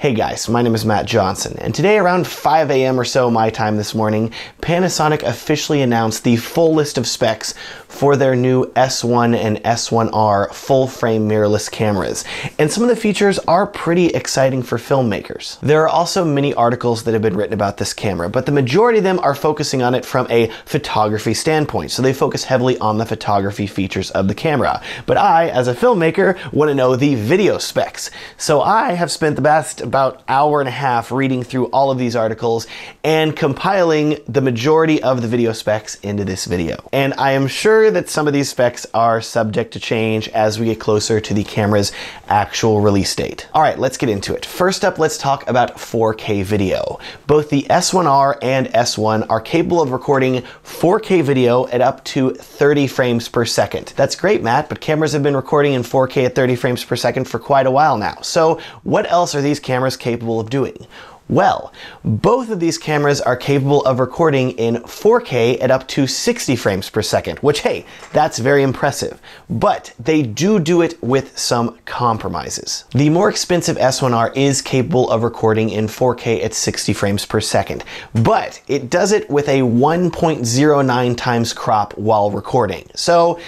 Hey guys, my name is Matt Johnson, and today around 5 a.m. or so my time this morning, Panasonic officially announced the full list of specs for their new S1 and S1R full-frame mirrorless cameras. And some of the features are pretty exciting for filmmakers. There are also many articles that have been written about this camera, but the majority of them are focusing on it from a photography standpoint. So they focus heavily on the photography features of the camera. But I, as a filmmaker, want to know the video specs. So I have spent the past about hour and a half reading through all of these articles and compiling the majority of the video specs into this video. And I am sure that some of these specs are subject to change as we get closer to the camera's actual release date. All right, let's get into it. First up, let's talk about 4K video. Both the S1R and S1 are capable of recording 4K video at up to 30 frames per second. That's great, Matt, but cameras have been recording in 4K at 30 frames per second for quite a while now. So what else are these cameras capable of doing? Well, both of these cameras are capable of recording in 4K at up to 60 frames per second, which, hey, that's very impressive. But they do it with some compromises. The more expensive S1R is capable of recording in 4K at 60 frames per second, but it does it with a 1.09 times crop while recording. So,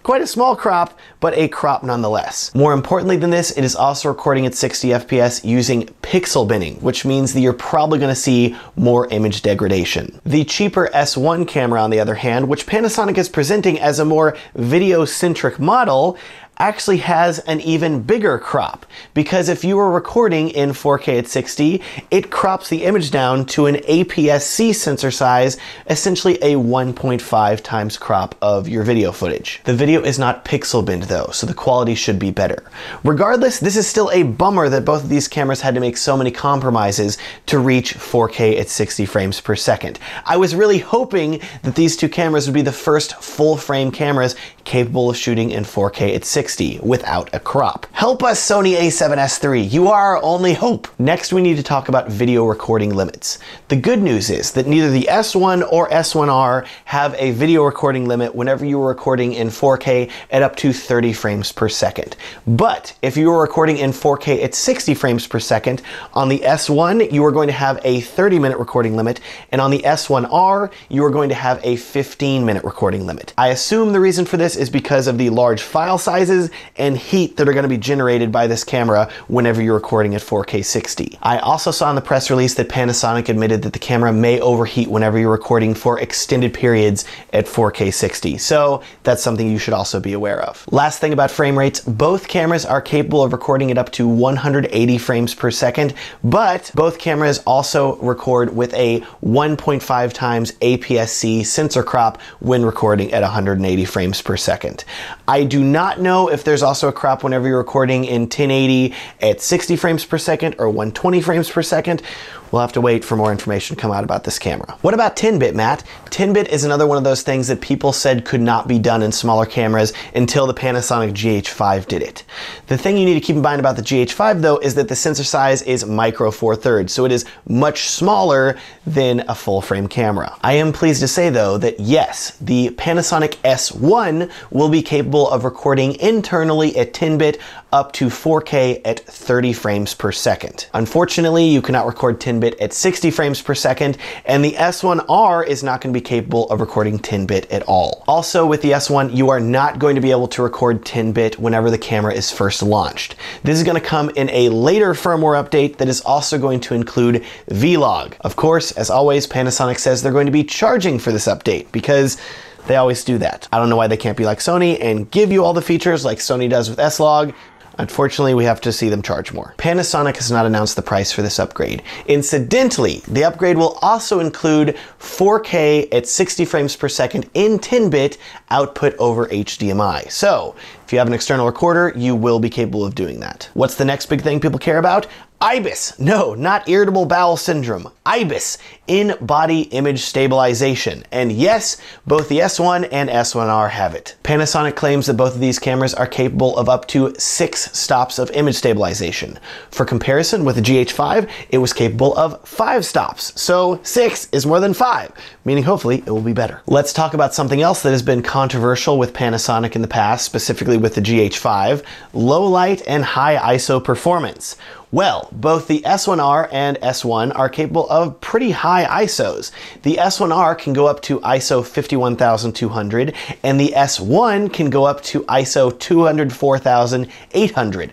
quite a small crop, but a crop nonetheless. More importantly than this, it is also recording at 60 FPS using pixel binning, which means that you're probably going to see more image degradation. The cheaper S1 camera, on the other hand, which Panasonic is presenting as a more video-centric model, actually has an even bigger crop, because if you were recording in 4K at 60, it crops the image down to an APS-C sensor size, essentially a 1.5 times crop of your video footage. The video is not pixel binned though, so the quality should be better. Regardless, this is still a bummer that both of these cameras had to make so many compromises to reach 4K at 60 frames per second. I was really hoping that these two cameras would be the first full-frame cameras capable of shooting in 4K at 60 without a crop. Help us, Sony a7S III. You are our only hope. Next, we need to talk about video recording limits. The good news is that neither the S1 or S1R have a video recording limit whenever you are recording in 4K at up to 30 frames per second. But if you are recording in 4K at 60 frames per second, on the S1, you are going to have a 30-minute recording limit, and on the S1R, you are going to have a 15-minute recording limit. I assume the reason for this is because of the large file sizes and heat that are going to be generated by this camera whenever you're recording at 4K 60. I also saw in the press release that Panasonic admitted that the camera may overheat whenever you're recording for extended periods at 4K 60, so that's something you should also be aware of. Last thing about frame rates, both cameras are capable of recording at up to 180 frames per second, but both cameras also record with a 1.5 times APS-C sensor crop when recording at 180 frames per second. I do not know if there's also a crop whenever you're recording in 1080 at 60 frames per second or 120 frames per second. We'll have to wait for more information to come out about this camera. What about 10-bit, Matt? 10-bit is another one of those things that people said could not be done in smaller cameras until the Panasonic GH5 did it. The thing you need to keep in mind about the GH5 though is that the sensor size is micro 4/3, so it is much smaller than a full frame camera. I am pleased to say though that yes, the Panasonic S1 will be capable of recording internally at 10-bit up to 4K at 30 frames per second. Unfortunately, you cannot record 10-bit at 60 frames per second, and the S1R is not going to be capable of recording 10-bit at all. Also, with the S1, you are not going to be able to record 10-bit whenever the camera is first launched. This is going to come in a later firmware update that is also going to include Vlog. Of course, as always, Panasonic says they're going to be charging for this update because they always do that. I don't know why they can't be like Sony and give you all the features like Sony does with S-Log. Unfortunately, we have to see them charge more. Panasonic has not announced the price for this upgrade. Incidentally, the upgrade will also include 4K at 60 frames per second in 10-bit output over HDMI. So, if you have an external recorder, you will be capable of doing that. What's the next big thing people care about? Ibis. No, not irritable bowel syndrome. Ibis, in-body image stabilization. And yes, both the S1 and S1R have it. Panasonic claims that both of these cameras are capable of up to 6 stops of image stabilization. For comparison, with the GH5, it was capable of 5 stops. So 6 is more than 5, meaning hopefully it will be better. Let's talk about something else that has been controversial with Panasonic in the past, specifically with the GH5, low light and high ISO performance. Well, both the S1R and S1 are capable of pretty high ISOs. The S1R can go up to ISO 51200 and the S1 can go up to ISO 204,800.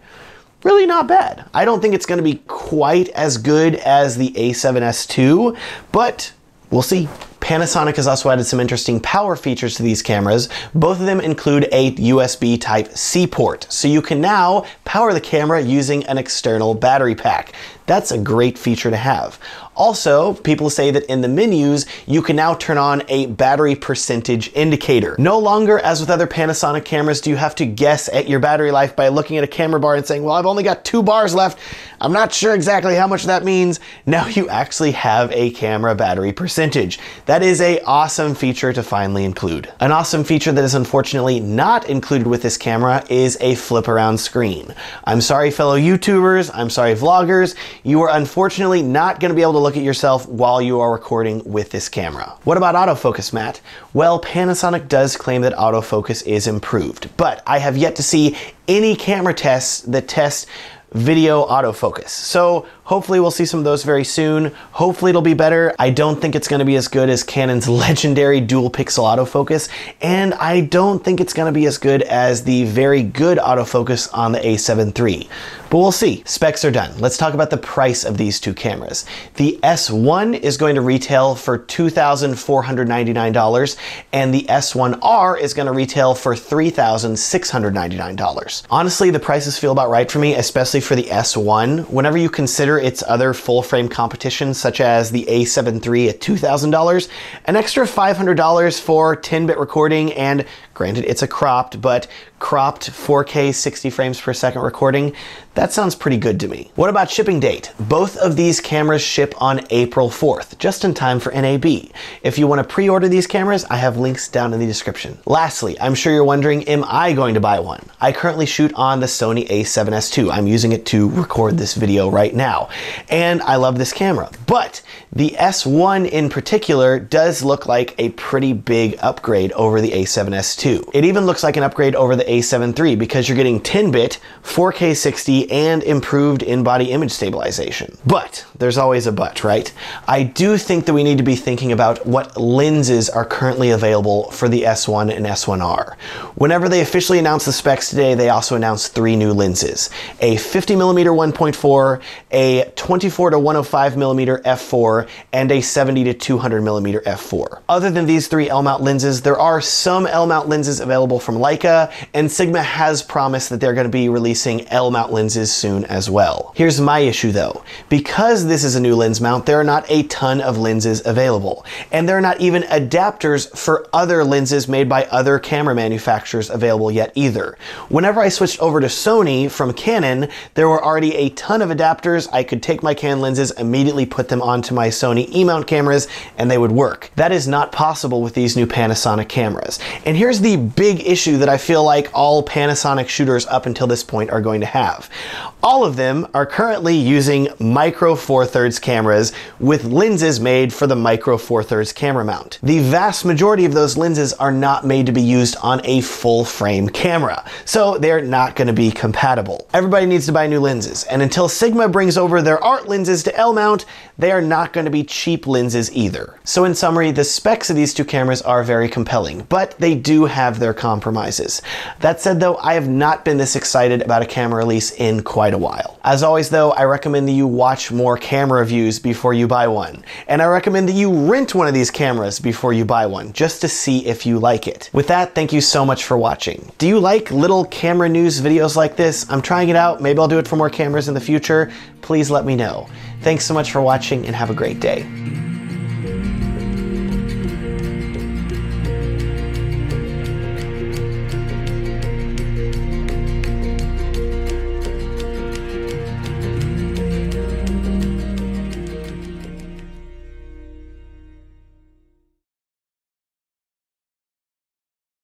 Really not bad. I don't think it's going to be quite as good as the A7S2, but we'll see. Panasonic has also added some interesting power features to these cameras. Both of them include a USB Type-C port, so you can now power the camera using an external battery pack. That's a great feature to have. Also, people say that in the menus, you can now turn on a battery percentage indicator. No longer, as with other Panasonic cameras, do you have to guess at your battery life by looking at a camera bar and saying, well, I've only got 2 bars left. I'm not sure exactly how much that means. Now you actually have a camera battery percentage. That is an awesome feature to finally include. An awesome feature that is unfortunately not included with this camera is a flip around screen. I'm sorry, fellow YouTubers. I'm sorry, vloggers. You are unfortunately not going to be able to look at yourself while you are recording with this camera. What about autofocus, Matt? Well, Panasonic does claim that autofocus is improved, but I have yet to see any camera tests that test video autofocus. So hopefully we'll see some of those very soon. Hopefully it'll be better. I don't think it's going to be as good as Canon's legendary dual pixel autofocus, and I don't think it's going to be as good as the very good autofocus on the A7 III. But we'll see. Specs are done. Let's talk about the price of these two cameras. The S1 is going to retail for $2,499, and the S1R is going to retail for $3,699. Honestly, the prices feel about right for me, especially for the S1. Whenever you consider its other full-frame competition, such as the A7 III at $2,000, an extra $500 for 10-bit recording, and granted it's a cropped 4K 60 frames per second recording, that sounds pretty good to me. What about shipping date? Both of these cameras ship on April 4th, just in time for NAB. If you want to pre-order these cameras, I have links down in the description. Lastly, I'm sure you're wondering, am I going to buy one? I currently shoot on the Sony a7S II. I'm using it to record this video right now, and I love this camera. But the S1 in particular does look like a pretty big upgrade over the a7S II. It even looks like an upgrade over the a7 III because you're getting 10-bit, 4K 60, and improved in-body image stabilization. But there's always a but, right? I do think that we need to be thinking about what lenses are currently available for the S1 and S1R. Whenever they officially announced the specs today, they also announced 3 new lenses: a 50mm 1.4, a 24 to 105mm f4, and a 70 to 200mm f4. Other than these 3 L-mount lenses, there are some L-mount lenses available from Leica, and Sigma has promised that they're going to be releasing L-mount lenses soon as well. Here's my issue though. Because this is a new lens mount, there are not a ton of lenses available, and there are not even adapters for other lenses made by other camera manufacturers available yet either. Whenever I switched over to Sony from Canon, there were already a ton of adapters. I could take my Canon lenses, immediately put them onto my Sony E-mount cameras, and they would work. That is not possible with these new Panasonic cameras. And here's the big issue that I feel like all Panasonic shooters up until this point are going to have. All of them are currently using micro four thirds cameras with lenses made for the micro four thirds camera mount. The vast majority of those lenses are not made to be used on a full frame camera, so they're not going to be compatible. Everybody needs to buy new lenses, and until Sigma brings over their art lenses to L mount, they are not going to be cheap lenses either. So in summary, the specs of these two cameras are very compelling, but they do have their compromises. That said though, I have not been this excited about a camera release in quite a while. As always though, I recommend that you watch more camera reviews before you buy one. And I recommend that you rent one of these cameras before you buy one, just to see if you like it. With that, thank you so much for watching. Do you like little camera news videos like this? I'm trying it out. Maybe I'll do it for more cameras in the future. Please let me know. Thanks so much for watching and have a great day.